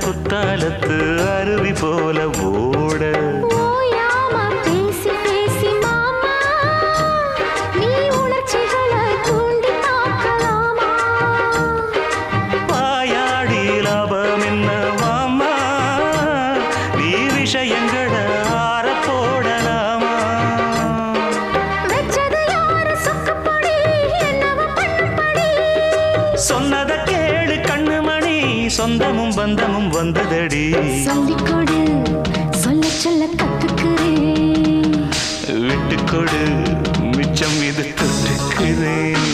குத்தாலத்து அருவி போல ஓட வாயாடி லாபம் என்ன மாமா நீ விஷயங்கள ஆற போடலாமா சொன்னத கேளு கண்ணுமணி சொந்தமும் பந்தமும் வந்ததடி சொல்லிக்கொடு சொல்ல சொல்ல கத்துக்கிறேன் விட்டுக்கொடு மிச்சம் இது தொட்டுக்கிறேன்